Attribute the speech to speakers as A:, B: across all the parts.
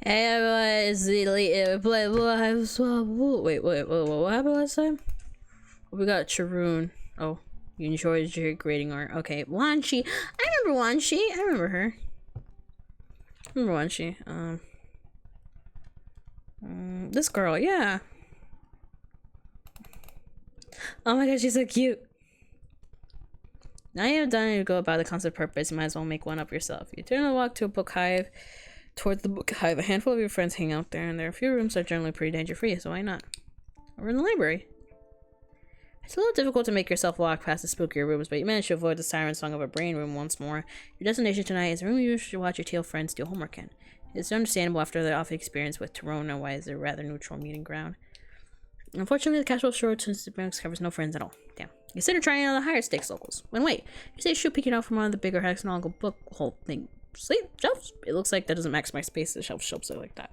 A: Hey everyone, it's the Leetin. Wait, what happened last time? We got Charoon. Oh, you enjoyed your grading art. Okay, Wanshi. I remember Wanshi. I remember her. Wanshi. This girl, yeah. Oh my god, she's so cute. Now you have done to go about the concept purpose, you might as well make one up yourself. You turn the walk to a book hive. Towards the book hive, a handful of your friends hang out there, and there are a few rooms that are generally pretty danger-free, so why not? We're in the library. It's a little difficult to make yourself walk past the spookier rooms, but you manage to avoid the siren song of a brain room once more. Your destination tonight is a room you should watch your tail friends steal homework in. It's understandable after their off experience with Torona why it's a rather neutral meeting ground. Unfortunately, the casual shore since the banks covers no friends at all. Damn. Consider trying out the higher stakes locals. When wait, you see a shoe peeking out from one of the bigger hexagonal book hole thing. Sleep shelves? It looks like that doesn't max my space. The shelves look like that.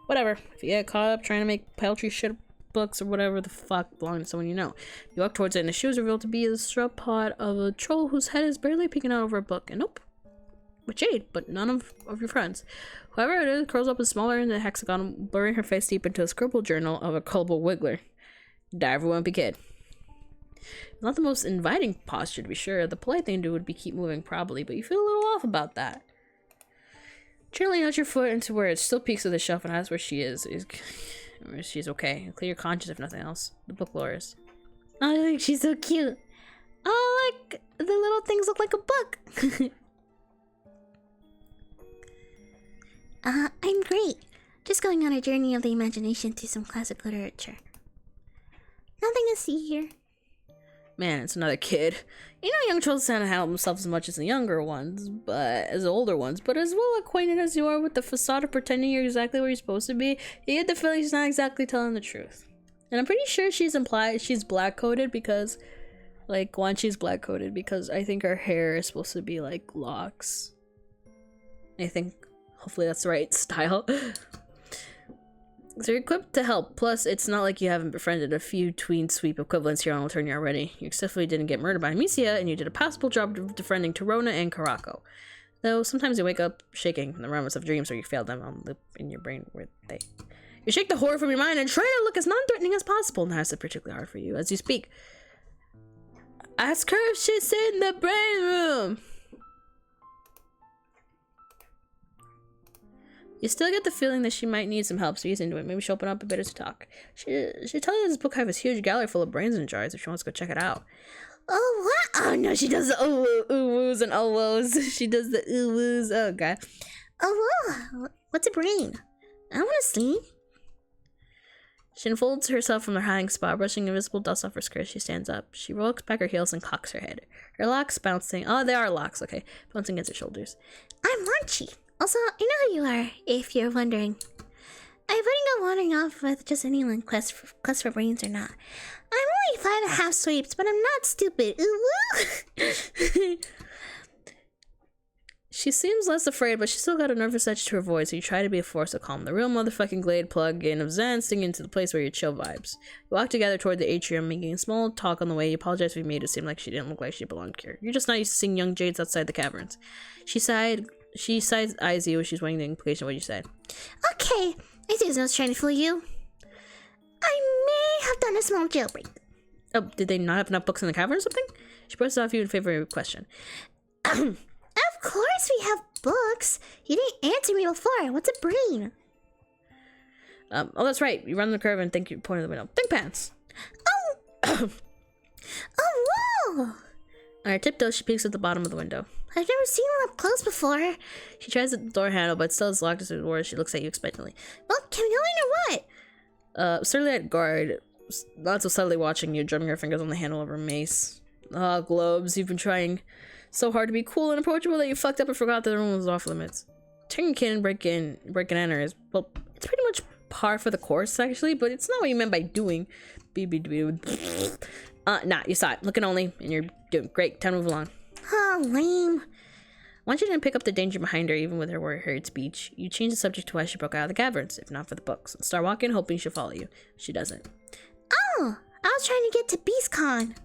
A: Whatever. If you get caught up trying to make paltry shit books or whatever the fuck belong to someone you know, you walk towards it and the shoe is revealed to be the strut pod of a troll whose head is barely peeking out over a book. And nope. With Jade, but none of your friends. Whoever it is curls up and smaller in the hexagon, blurring her face deep into a scribble journal of a gullible wiggler. Diver won't be kid. Not the most inviting posture to be sure. The polite thing to do would be keep moving probably, but you feel a little off about that. Gently nudge your foot into where it still peeks at the shelf and ask where she is. She's okay. Clear your conscience if nothing else. The book lures. Oh, I think she's so cute. Oh, like the little things look like a book.
B: I'm great. Just going on a journey of the imagination through some classic literature. Nothing to see here.
A: Man, it's another kid. You know, young trolls tend to handle themselves as much as the younger ones, but as the older ones. But as well acquainted as you are with the facade of pretending you're exactly where you're supposed to be, you get the feeling she's not exactly telling the truth. And I'm pretty sure she's black coded because, like, she's black coded because I think her hair is supposed to be like locks. I think, hopefully that's the right style. So you're equipped to help, plus it's not like you haven't befriended a few tween sweep equivalents here on Alternia already. You successfully didn't get murdered by Amicia, and you did a passable job of befriending Torona and Karako. Though sometimes you wake up shaking from the remnants of dreams where you failed them on loop in your brain where they... You shake the horror from your mind and try to look as non-threatening as possible. Now it's particularly hard for you as you speak. Ask her if she's in the brain room! You still get the feeling that she might need some help, so ease into it. Maybe she'll open up a bit as to talk. She tells us this book hive is a huge gallery full of brains and jars if she wants to go check it out.
B: Oh, what?
A: Oh no, she does the ooh-woos and oh-woos. She does the ooh-woos. Oh god.
B: Oh, whoa. What's a brain? I want to see.
A: She unfolds herself from her hiding spot, brushing invisible dust off her skirt. She stands up. She rolls back her heels and cocks her head. Her locks bouncing. Oh, they are locks. Okay, bouncing against her shoulders.
B: I'm Launchy. Also, I know who you are, if you're wondering. I wouldn't go wandering off with just anyone quest for brains or not. I'm only 5.5 sweeps, but I'm not stupid. Ooh.
A: She seems less afraid, but she's still got a nervous edge to her voice, so you try to be a force of calm. The real motherfucking Glade plug-in of Zen singing into the place where you chill vibes. You walk together toward the atrium, making small talk on the way. You apologize if you made it seem like she didn't look like she belonged here. You're just not used to seeing young jades outside the caverns. She eyes you as she's weighing the implication of what you said.
B: Okay, I see I was trying to fool you. I may have done a small jailbreak.
A: Oh, did they not have enough books in the cavern or something? She brushes off you in favor of your question.
B: Of course we have books. You didn't answer me before. What's a brain?
A: Oh, that's right. You run the curve and think you point at the window. Think pants.
B: Oh! Oh, whoa!
A: On her tiptoes, she peeks at the bottom of the window.
B: I've never seen one up close before.
A: She tries the door handle, but still is locked as the door. She looks at you expectantly.
B: Well, can we go in or what?
A: Certainly at guard, not so subtly watching you, drumming her fingers on the handle of her mace. Ah, globes, you've been trying so hard to be cool and approachable that you fucked up and forgot that the room was off limits. Turning a kid and break and enter is, well, it's pretty much par for the course, actually, but it's not what you meant by doing. Nah, you saw it. Looking only, and you're doing great. Time to move along.
B: Oh, lame.
A: Once you didn't pick up the danger behind her, even with her worried speech, you change the subject to why she broke out of the caverns, if not for the books, and start walking, hoping she'll follow you. She doesn't.
B: Oh, I was trying to get to BeastCon.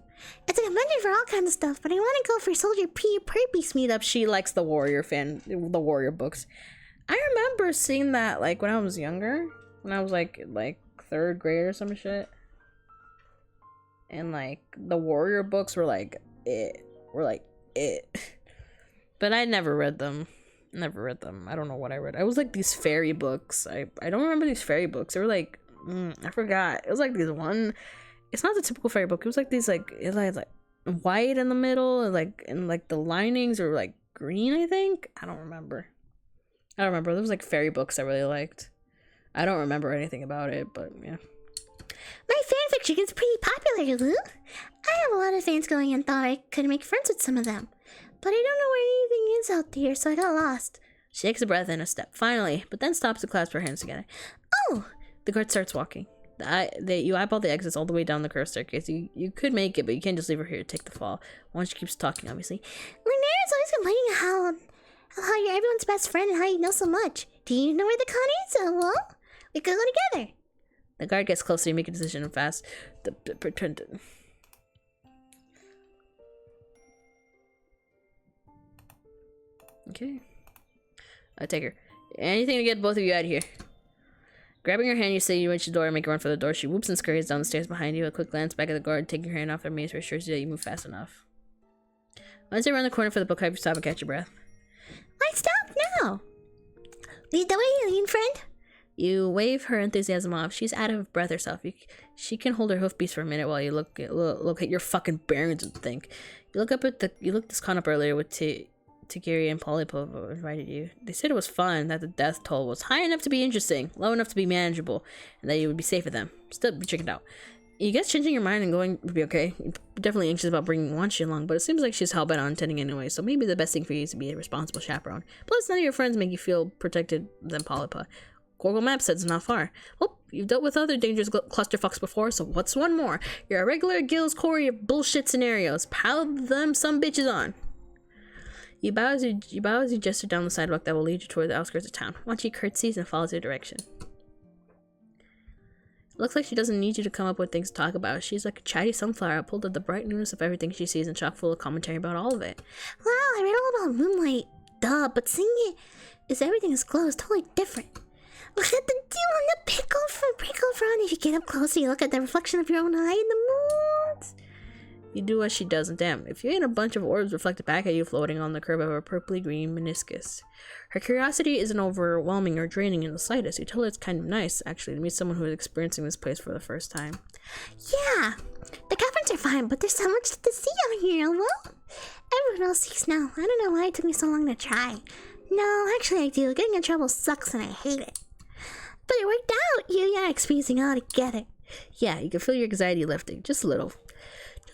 B: It's a convention for all kinds of stuff, but I want to go for Soldier P purpose meetup.
A: She likes the warrior books. I remember seeing that like when I was younger, when I was like third grade or some shit, and like the warrior books were like it, but I never read them. Never read them. I don't know what I read. I was like these fairy books. I don't remember these fairy books. They were like I forgot. It was like these one. It's not the typical fairy book. It was like these like it was like white in the middle and like the linings were like green. I think I don't remember. There was like fairy books I really liked. I don't remember anything about it, but yeah.
B: My fanfiction is pretty popular, Lou. I have a lot of fans going and thought I could make friends with some of them. But I don't know where anything is out there, so I got lost.
A: She takes a breath and a step, finally, but then stops to clasp her hands together.
B: Oh!
A: The guard starts walking. You eyeball the exits all the way down the curved staircase. You could make it, but you can't just leave her here to take the fall. Once she keeps talking, obviously.
B: Linare's always complaining how you're everyone's best friend and how you know so much. Do you know where the con is? Well, we could go together.
A: The guard gets closer, you make a decision and fast. The pretendant. Okay. I take her. Anything to get both of you out of here. Grabbing her hand, you say you reach the door and make a run for the door. She whoops and scurries down the stairs behind you. A quick glance back at the guard, taking her hand off their mace, reassures you that you move fast enough. Once you around the corner for the book, you stop and catch your breath.
B: Why stop now? Lead the way, Leetin friend.
A: You wave her enthusiasm off. She's out of breath herself. She can hold her hoofbeats for a minute while you look at your fucking bearings and think. You looked this con up earlier with Tigiri and Polypo invited you. They said it was fun, that the death toll was high enough to be interesting, low enough to be manageable, and that you would be safe with them. Still be checking it out. You guess changing your mind and going would be okay. You're definitely anxious about bringing Wanshi along, but it seems like she's hell-bent on attending anyway, so maybe the best thing for you is to be a responsible chaperone. Plus, none of your friends make you feel protected than Polypa. Google Maps says it's not far. Well, you've dealt with other dangerous clusterfucks before, so what's one more? You're a regular Gills Corey of bullshit scenarios. Pile them some bitches on. You bow as you gesture down the sidewalk that will lead you toward the outskirts of town. Wanshi curtsies and follows your direction. Looks like she doesn't need you to come up with things to talk about. She's like a chatty sunflower, pulled at the bright newness of everything she sees and chock full of commentary about all of it.
B: Wow, I read all about moonlight. Duh, but seeing it is everything is glow is totally different. Look at the dew on the prickle front. If you get up closer, you look at the reflection of your own eye in the moons.
A: You do as she does, and damn, if you ain't a bunch of orbs reflected back at you floating on the curve of a purpley green meniscus. Her curiosity isn't overwhelming or draining in the slightest. You tell her it's kind of nice, actually, to meet someone who is experiencing this place for the first time.
B: Yeah, the caverns are fine, but there's so much to see out here, well? Everyone else sees now. I don't know why it took me so long to try. No, actually I do. Getting in trouble sucks and I hate it. But it worked out. You and I experiencing it all together.
A: Yeah, you can feel your anxiety lifting, just a little.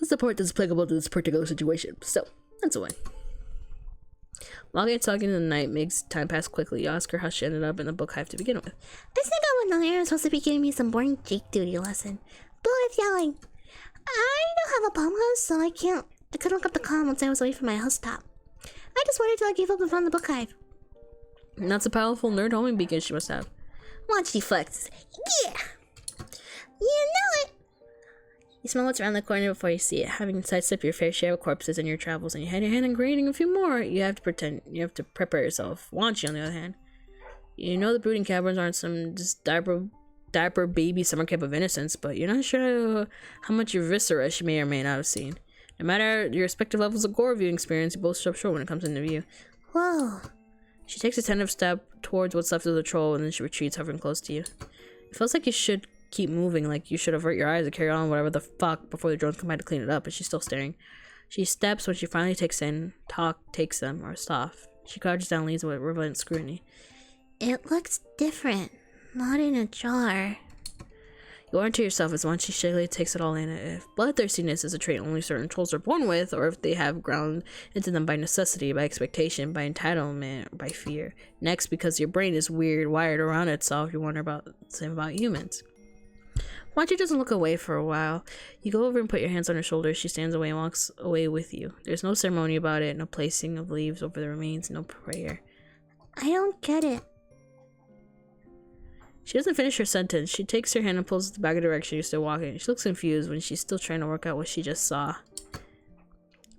A: Just the part that's applicable to this particular situation. So, that's a win. Walking and talking in the night makes time pass quickly. You ask her how she ended up in the book hive to begin with.
B: I think I went there. I was supposed to be giving me some boring Jake duty lesson. But with yelling. I don't have a palm house, so I couldn't look up the column once I was away from my house top. I just waited till I gave up and found the book hive.
A: And that's a powerful nerd homing beacon she must have.
B: Watch she flexes. Yeah! You know it!
A: You smell what's around the corner before you see it. Having sidestepped your fair share of corpses in your travels, and you had your hand in creating a few more, you have to prepare yourself. Wanshi, on the other hand. You know the brooding caverns aren't some just diaper baby summer camp of innocence, but you're not sure how much your viscera she may or may not have seen. No matter your respective levels of gore viewing experience, you both stop short when it comes into view.
B: Whoa.
A: She takes a tentative step towards what's left of the troll, and then she retreats, hovering close to you. It feels like you should keep moving, like you should avert your eyes and carry on whatever the fuck before the drones come by to clean it up, but she's still staring. She steps when she finally takes them, or stop. She crouches down and leaves with relevant scrutiny.
B: It looks different. Not in a jar.
A: You wonder to yourself as once she shakily takes it all in, if bloodthirstiness is a trait only certain trolls are born with, or if they have ground into them by necessity, by expectation, by entitlement, or by fear. Next, because your brain is weird, wired around itself, you wonder about the same about humans. Wanshi doesn't look away for a while. You go over and put your hands on her shoulders. She stands away and walks away with you. There's no ceremony about it, no placing of leaves over the remains, no prayer.
B: I don't get it.
A: She doesn't finish her sentence. She takes her hand and pulls it back in the direction you're still walking. She looks confused when she's still trying to work out what she just saw.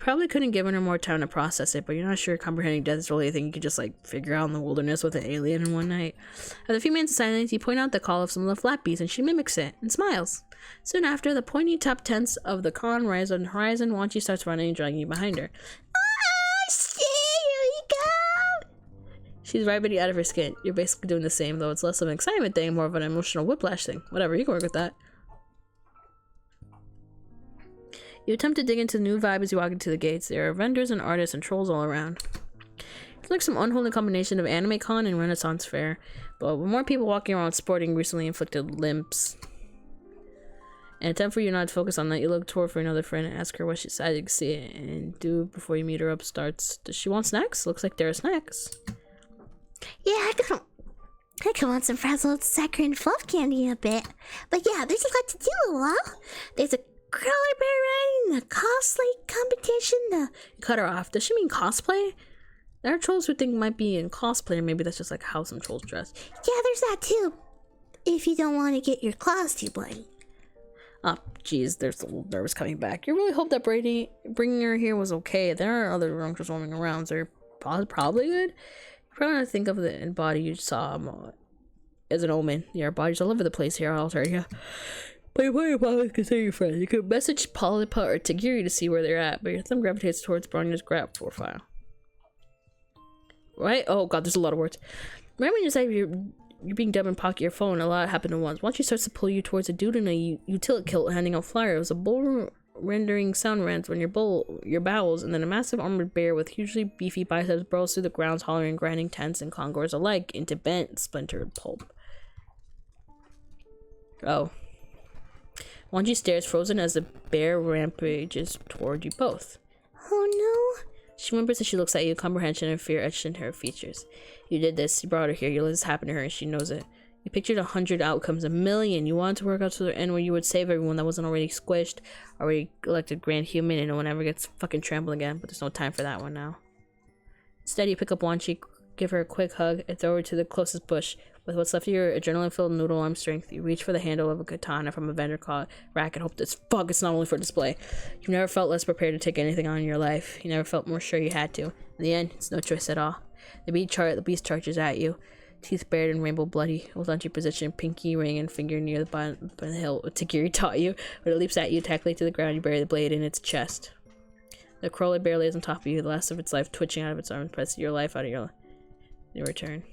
A: Probably couldn't given her more time to process it, but you're not sure comprehending death is really a thing you could just like figure out in the wilderness with an alien in one night. After a few minutes of silence, you point out the call of some of the flat bees, and she mimics it and smiles. Soon after, the pointy top tents of the con rise on the horizon. Wanchi starts running and dragging you behind her.
B: Ah, shit, here we go!
A: She's writhing out of her skin. You're basically doing the same, though it's less of an excitement thing, more of an emotional whiplash thing. Whatever, you can work with that. You attempt to dig into the new vibe as you walk into the gates. There are vendors and artists and trolls all around. It's like some unholy combination of anime con and Renaissance fair, but with more people walking around sporting recently inflicted limps. In an attempt for you not to focus on that, you look toward for another friend and ask her what she decided you can see it and do before you meet her up starts. Does she want snacks? Looks like there are snacks.
B: Yeah, I could want some frazzled saccharine fluff candy in a bit. But yeah, there's a lot to do, lol. There's a crawler bear riding, the cosplay competition,
A: You cut her off. Does she mean cosplay? There are trolls who think might be in cosplay, or maybe that's just like how some trolls dress.
B: Yeah, there's that too. If you don't want to get your claws too bloody.
A: Oh, geez, there's a little nervous coming back. You really hope that Brady bringing her here was okay. There are other runkers roaming around, so they're probably good. You probably want to think of the body you saw as an omen. There are bodies all over the place here, I'll tell you. But you probably always consider your friends. You could message Polypa or Tagiri to see where they're at, but your thumb gravitates towards Bronya's grab profile. Right? Oh god, there's a lot of words. Remember when you say you're being dumb and pocket your phone, a lot happened at once. Once she starts to pull you towards a dude in a utility kilt handing out flyers. A bull rendering sound rents when your bowels, and then a massive armored bear with hugely beefy biceps burrows through the grounds, hollering and grinding tents and congors alike into bent, splintered pulp. Oh. Wanji stares frozen as the bear rampages toward you both.
B: Oh no.
A: She remembers as she looks at you, comprehension and fear etched into her features. You did this, you brought her here, you let this happen to her, and she knows it. You pictured 100 outcomes, 1,000,000. You wanted to work out to the end where you would save everyone that wasn't already squished, already elected grand human, and no one ever gets fucking trampled again, but there's no time for that one now. Instead, you pick up Wanchi, give her a quick hug, and throw her to the closest bush. With what's left of your adrenaline-filled noodle arm strength, you reach for the handle of a katana from a vendor caught rack and hope this fuck it's not only for display. You've never felt less prepared to take anything on in your life. You never felt more sure you had to. In the end, it's no choice at all. The beast charges at you, teeth bared and rainbow bloody, with launching position, pinky ring and finger near the bottom of the hill. Tagiri taught you. When it leaps at you, tackling to the ground, you bury the blade in its chest. The crawler bear lays on top of you, the last of its life twitching out of its arms, pressing your life out of your return.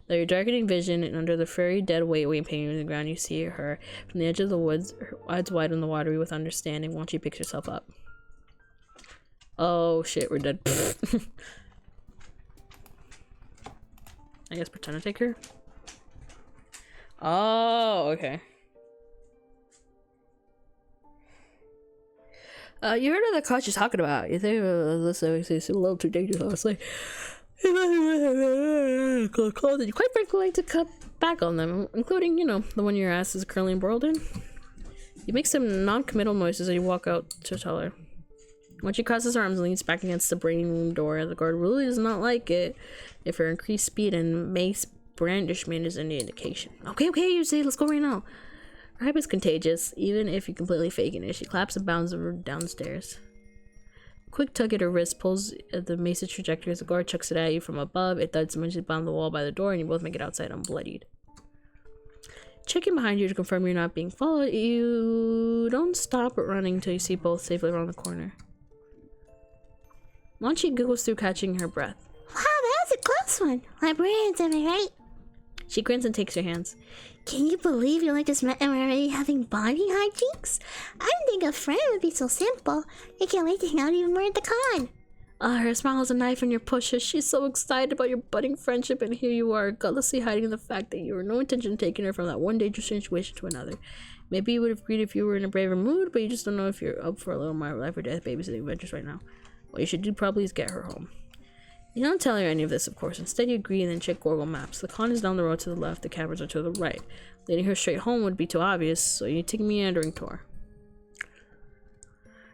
A: Though your darkening vision, and under the furry dead weight painting on the ground, you see her from the edge of the woods, her eyes wide on the watery with understanding, once she picks herself up. Oh shit, we're dead. I guess pretend to take her. Oh, okay. You heard of the cause she's talking about. You think this is a little too dangerous, honestly. You quite frankly like to cut back on them, including, you know, the one your ass is currently embroiled in. You make some non-committal noises as you walk out to tell her. Once she crosses her arms and leans back against the brain room door, the guard really does not like it if her increased speed and mace brandishment is any indication. Okay, you say, let's go right now. Her hype is contagious, even if you're completely faking it. She claps and bounds her downstairs. Quick tug at her wrist pulls at the mace's trajectory as the guard chucks it at you from above. It thuds eventually bound the wall by the door, and you both make it outside unbloodied. Checking behind you to confirm you're not being followed, you don't stop running until you see both safely around the corner. Wanchi giggles through, catching her breath.
B: Wow, that was a close one. Librarians, am I right?
A: She grins and takes your hands.
B: Can you believe you just met and we're already having bonding hijinks? I didn't think a friend would be so simple. I can't wait to hang out even more at the con.
A: Her smile is a knife in your pushes. She's so excited about your budding friendship, and here you are, gutlessly hiding the fact that you have no intention of taking her from that one dangerous situation to another. Maybe you would have agreed if you were in a braver mood, but you just don't know if you're up for a little more life or death babysitting adventures right now. What you should do probably is get her home. You don't tell her any of this, of course. Instead, you agree and then check Google Maps. The con is down the road to the left, the caverns are to the right. Leading her straight home would be too obvious, so you take a meandering tour.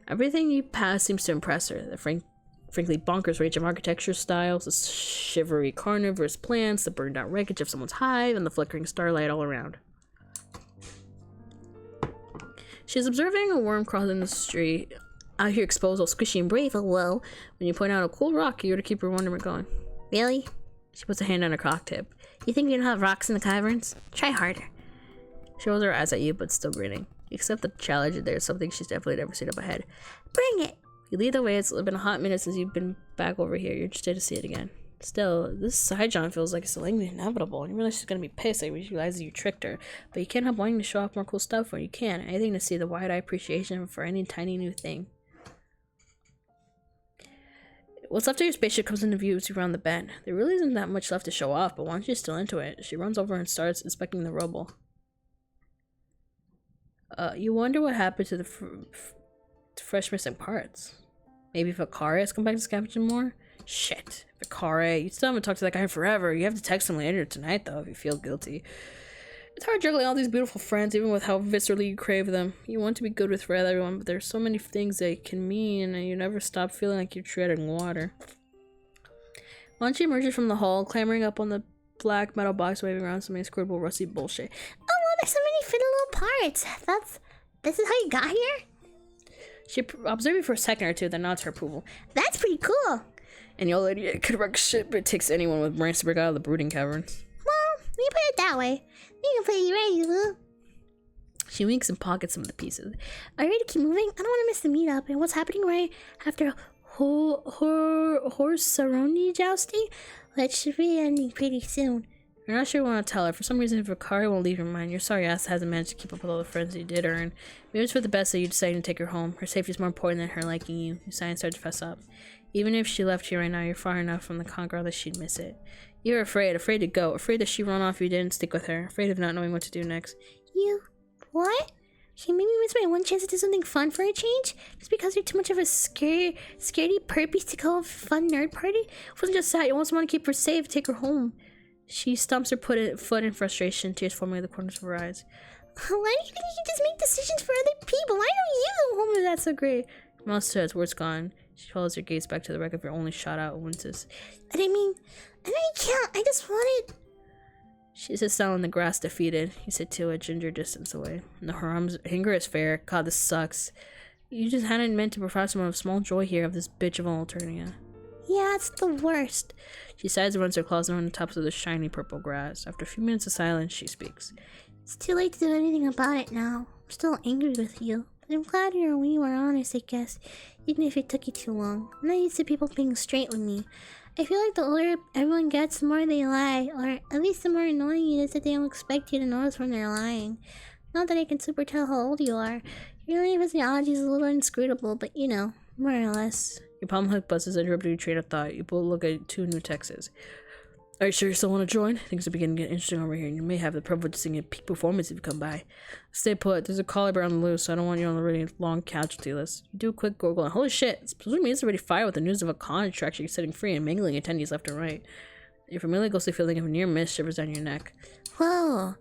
A: Everything you pass seems to impress her. The frankly bonkers range of architecture styles, the shivery carnivorous plants, the burned out wreckage of someone's hive, and the flickering starlight all around. She's observing a worm crawling in the street out here exposed, all squishy and brave. Oh, well. When you point out a cool rock, you're to keep her wonderment going.
B: Really?
A: She puts a hand on her cock tip.
B: You think you don't have rocks in the caverns? Try harder.
A: She rolls her eyes at you, but still grinning. You accept the challenge, and there's something she's definitely never seen up ahead.
B: Bring it!
A: You lead the way. It's been a hot minute since you've been back over here. You're interested to see it again. Still, this side John feels like it's delaying the inevitable. You realize she's gonna be pissed. You realize you tricked her. But you can't help wanting to show off more cool stuff when you can. Anything to see the wide-eye appreciation for any tiny new thing. What's left of your spaceship comes into view as you round the bend. There really isn't that much left to show off, but once you're still into it, she runs over and starts inspecting the rubble. You wonder what happened to the fresh missing parts. Maybe if Akara has come back to scavenging more? Shit. Akara, you still haven't talked to that guy in forever. You have to text him later tonight, though, if you feel guilty. It's hard juggling all these beautiful friends, even with how viscerally you crave them. You want to be good with everyone, but there's so many things they can mean, and you never stop feeling like you're treading water. Once she emerges from the hall, clambering up on the black metal box, waving around some inscrutable rusty bullshit.
B: Oh, well, there's so many fiddle little parts. This is how you got here?
A: She observes you for a second or two, then nods her approval.
B: That's pretty cool.
A: And the old lady could wreck shit, but it takes anyone with brains to break out of the brooding caverns.
B: Well, you put it that way. You can play you ready, Lou.
A: She winks and pockets some of the pieces.
B: Are you ready to keep moving? I don't want to miss the meetup and what's happening right after horse ceremony jousting, which should be ending pretty soon.
A: You're not sure you want to tell her. For some reason, if Akari won't leave your mind, your sorry ass hasn't managed to keep up with all the friends you did earn. Maybe it's for the best that you decided to take her home. Her safety is more important than her liking you. You sigh and start to fess up. Even if she left you right now, you're far enough from the Conqueror that she'd miss it. You're afraid to go, afraid that she'd run off if you didn't stick with her, afraid of not knowing what to do next.
B: You... what? She made me miss my one chance to do something fun for a change? Just because you're too much of a scaredy perpies to go a fun nerd party? It wasn't just that, you almost want to keep her safe, take her home. She stumps her foot in frustration, tears forming at the corners of her eyes. Why do you think you can just make decisions for other people? Why don't you?
A: Oh, that's so great. Mouth says, words gone. She follows her gaze back to the wreck of your only shot out and winces.
B: But I mean, I can't. I just wanted...
A: She sits down on the grass, defeated. You sit to a ginger distance away. No, her anger is fair. God, this sucks. You just hadn't meant to provide someone with small joy here of this bitch of an Alternia.
B: Yeah, it's the worst.
A: She sighs and runs her claws around the tops of the shiny purple grass. After a few minutes of silence, she speaks.
B: It's too late to do anything about it now. I'm still angry with you. But I'm glad we were honest, I guess. Even if it took you too long. I'm not used to people being straight with me. I feel like the older everyone gets, the more they lie. Or at least the more annoying it is that they don't expect you to notice when they're lying. Not that I can super tell how old you are. Your physiology is a little inscrutable, but you know, more or less.
A: Your palm hook buzzes interrupting your train of thought. You both look at two new texts. Are you sure you still want to join? Things are beginning to get interesting over here, and you may have the privilege of seeing a peak performance if you come by. Stay put. There's a collie bear on the loose, so I don't want you on the really long casualty list. You do a quick Google, and holy shit, it's presumably it's already fired with the news of a contract you're setting free and mangling attendees left and right. Your familiar ghostly feeling of near miss shivers down your neck.
B: Whoa.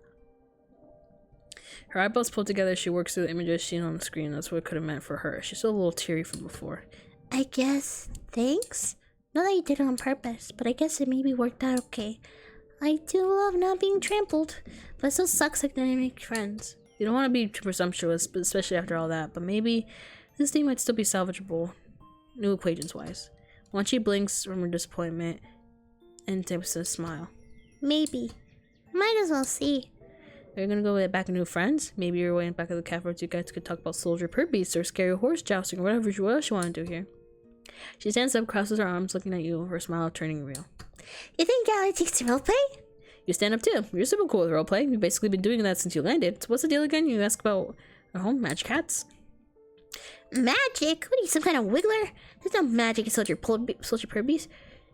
A: Her eyeballs pulled together. She works through the images seen on the screen. That's what it could have meant for her. She's still a little teary from before.
B: I guess. Thanks? Not that you did it on purpose, but I guess it maybe worked out okay. I do love not being trampled, but it still sucks like that I make friends.
A: You don't want to be too presumptuous, but especially after all that, but maybe this thing might still be salvageable, new acquaintance-wise. Once she blinks from her disappointment and tips a smile.
B: Maybe. Might as well see.
A: Are you gonna go back and new friends? Maybe you're waiting back at the cafe where you guys could talk about soldier purbeats or scary horse jousting or whatever else you want to do here. She stands up, crosses her arms, looking at you, her smile turning real.
B: You think Gally takes to roleplay?
A: You stand up too. You're super cool with roleplay. You've basically been doing that since you landed. So what's the deal again? You ask about magic hats?
B: Magic? What are you, some kind of wiggler? There's no magic in soldier purbeats.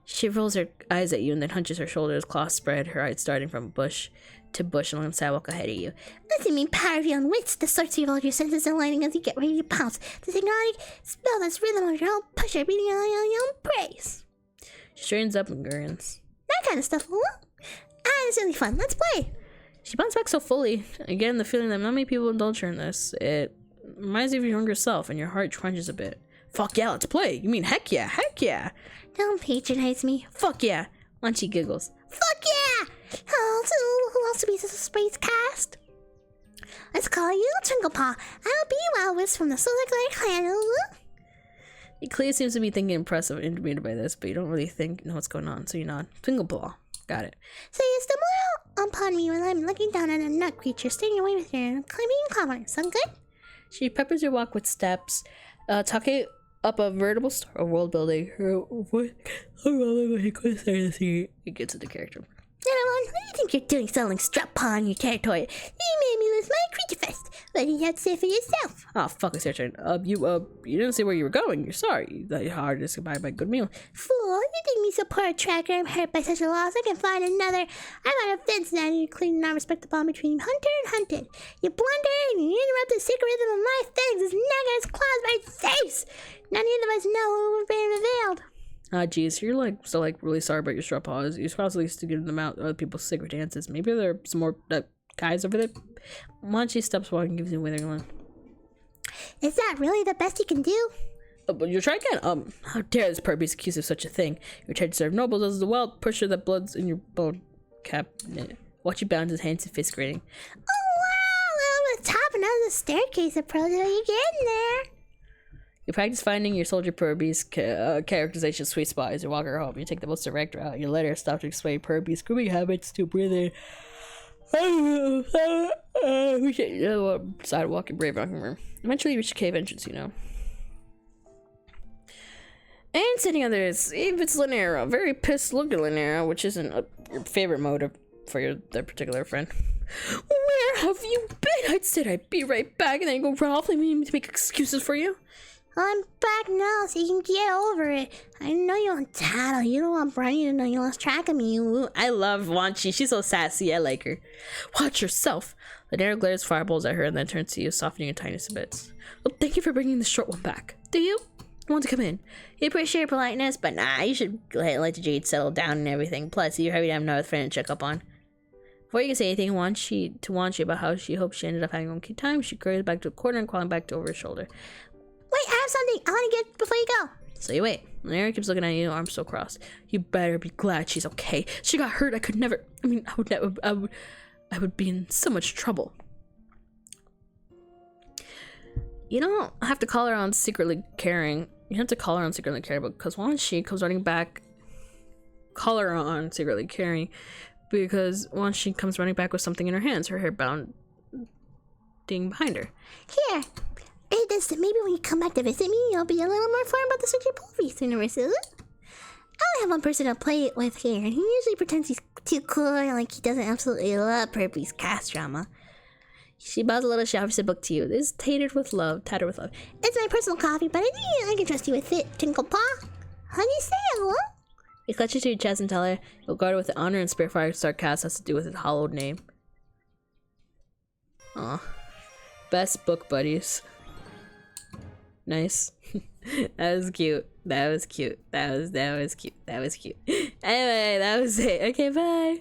A: She rolls her eyes at you and then hunches her shoulders, claws spread, her eyes starting from bush to bush along the sidewalk ahead of you.
B: Doesn't mean power beyond wits. The starts to all your senses aligning as you get ready to pounce. The hypnotic spell that's rhythm of your own pusher beating on your own praise.
A: She straightens up and grins.
B: That kind of stuff. It's really fun. Let's play.
A: She bounces back so fully. Again, the feeling that not many people indulge her in this. It reminds you of your younger self, and your heart crunches a bit. Fuck yeah, let's play. You mean heck yeah, heck yeah.
B: Don't patronize me.
A: Fuck yeah. Lunchy giggles.
B: Fuck yeah. Who else to be the space cast? Let's call you Twinklepaw. I'll be Wild Wisp from the Solar Glare Clan.
A: He clearly seems to be thinking impressive and intimidated by this, but you don't really know what's going on, so you nod. Twinkle ball. Got it.
B: So you stumble upon me when I'm looking down at a nut creature standing away with her, climbing confidence. Sound good?
A: She peppers your walk with steps, talking up a veritable star of world building. It gets into character.
B: Little one, what do you think you're doing selling strap on your territory? You made me lose my creature fest. What do you have to say for yourself?
A: Oh, fuck, it's your turn. You didn't say where you were going. You're sorry. That hard is to buy my good meal.
B: Fool, you think me so poor a tracker? I'm hurt by such a loss. I can find another. I'm on a fence now, and you're clearly not respect the bond between hunter and hunted. You blunder, and you interrupt the secret rhythm of my fangs. His neck and his claws by his face. None of us know who we're being revealed.
A: Ah, geez, you're still really sorry about your straw paws. You're supposed to used to give them out to other people's secret dances. Maybe there are some more guys over there. Once she steps walking, gives you a withering look.
B: Is that really the best you can do?
A: But you're trying again. How dare this perp be accused of such a thing? You're trying to serve nobles as the wild pusher that bloods in your bone cabinet. Watch you bound his hands and fist grating.
B: Oh wow! Over the top and out of the staircase approach. How you getting there?
A: You practice finding your soldier Purby's characterization sweet spot as you walk her home. You take the most direct route. You let her stop to explain Purby's grooming habits to breathe in. We should sidewalk and brave rocking room. Eventually you reach the cave entrance, And sitting on there is Avis Linera, very pissed looking Linera, which isn't your favorite motive for that particular friend. Where have you been? I said I'd be right back, and then you go raffling me to make excuses for you.
B: I'm back now, so you can get over it. I know you want tattle. You don't want Briny to know you lost track of me.
A: Ooh, I love Wanchi. She's so sassy. I like her. Watch yourself. Linera glares fireballs at her and then turns to you, softening your tiniest bits. Well, thank you for bringing the short one back. Do you want to come in? You appreciate your politeness, but nah, you should let the Jade settle down and everything. Plus, you're happy to have another friend to check up on. Before you can say anything, Wanchi about how she hopes she ended up having a good time, she curls back to a corner and crawling back to over her shoulder.
B: Wait, I have something I want to get before you go.
A: So you wait. Linera keeps looking at you, arms still crossed. You better be glad she's okay. She got hurt. I could never. I would be in so much trouble. You don't have to call her on secretly caring. You have to call her on secretly caring, because once she comes running back, call her on secretly caring, because once she comes running back with something in her hands, her hair bound behind her.
B: Here. Hey, maybe when you come back to visit me, you'll be a little more informed about the Switchy Pulvery universe. I only have one person to play it with here, and he usually pretends he's too cool and like he doesn't absolutely love Purpy's cast drama. She bows a little, she offers a book to you. This is tattered with love. It's my personal coffee, but I can trust you with it, Tinkle Paw. How do you say hello?
A: You clutch it to your chest and tell her you'll guard it with the honor and Spiritfire sarcasm has to do with its hallowed name. Aw. Best book buddies. Nice. That was cute. That was cute. Anyway, that was it. Okay, bye.